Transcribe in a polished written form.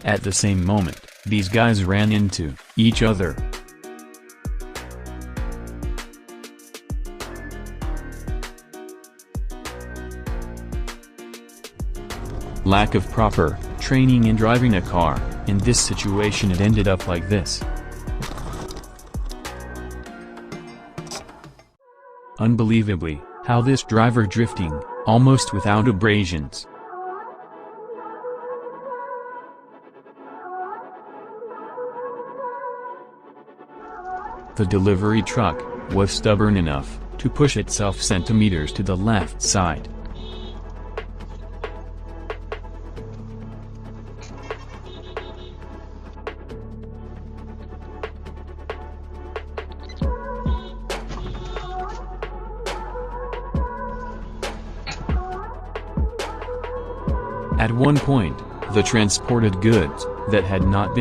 At the same moment, these guys ran into each other. Lack of proper training in driving a car. In this situation it ended up like this. Unbelievably, how this driver drifting, almost without abrasions. The delivery truck was stubborn enough to push itself centimeters to the left side. At one point, the transported goods that had not been